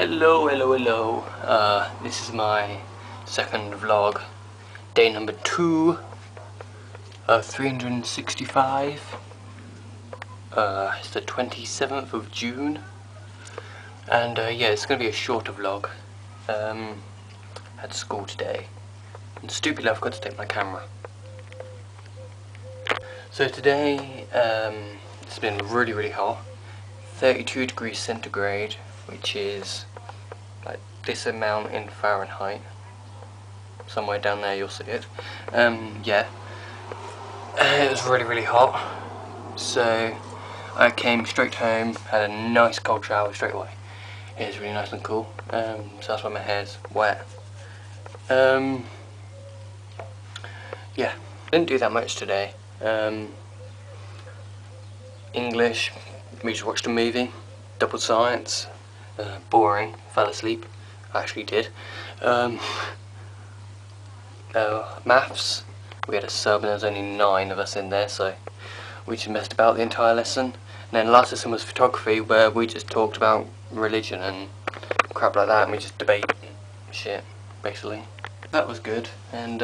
Hello. This is my second vlog, day number 2 of 365. It's the 27th of June, and yeah, it's going to be a shorter vlog. Had school today, and stupidly I forgot to take my camera. So today, it's been really hot, 32 degrees centigrade, which is like this amount in Fahrenheit. Somewhere down there you'll see it. Yeah, it was really hot, so I came straight home, had a nice cold shower straight away. It was really nice and cool, so that's why my hair's wet. Yeah, didn't do that much today. English, we just watched a movie, double science, boring, fell asleep, I actually did. Maths, we had a sub and there was only 9 of us in there, so we just messed about the entire lesson. And then last lesson was photography, where we just talked about religion and crap like that, and we just debate shit, basically. That was good, and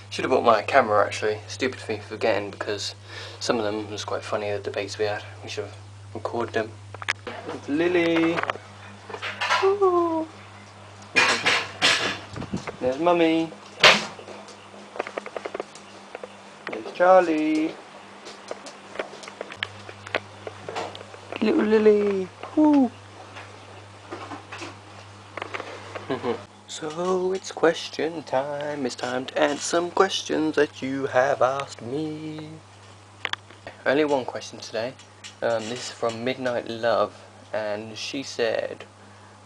should have bought my camera actually. Stupid thing forgetting, because some of them was quite funny, the debates we had. We should have recorded them. It's Lily. Ooh. There's Mummy. There's Charlie. Little Lily. Woo. So it's question time. It's time to answer some questions that you have asked me. Only one question today. This is from Midnight Love, and she said,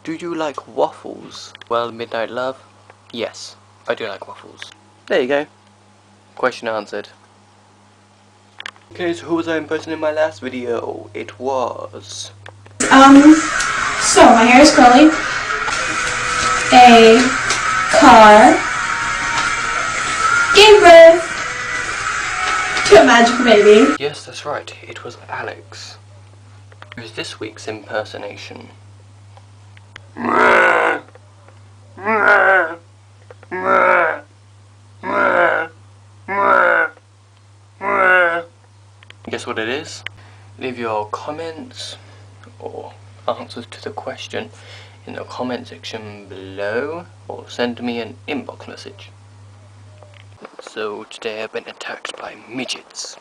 "Do you like waffles?" Well, Midnight Love, yes, I do like waffles. There you go. Question answered. Okay, so who was I impersonating in my last video? It was... So my hair is curly. A car gave birth to a magic baby. Yes, that's right, it was Alex. Here's this week's impersonation. Guess what it is? Leave your comments or answers to the question in the comment section below, or send me an inbox message. So today I've been attacked by midgets.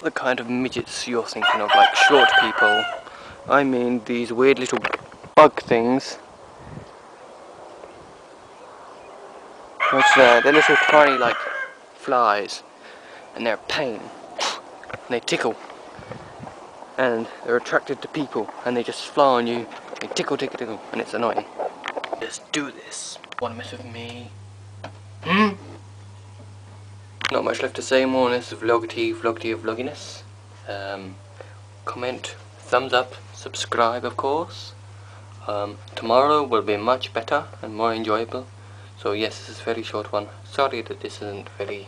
The kind of midgets you're thinking of, like short people. I mean these weird little bug things. What's that? They're little tiny like flies, and they're a pain. And they tickle, and they're attracted to people, and they just fly on you. They tickle, and it's annoying. Let's do this. Wanna mess with me? Not much left to say more on this vloggity of vlogginess. Comment, thumbs up, subscribe of course. Tomorrow will be much better and more enjoyable. So yes, this is a very short one. Sorry that this isn't very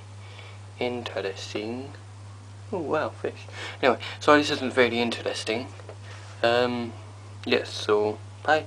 interesting. Oh wow, fish. Anyway, sorry this isn't very interesting. Yes, so bye.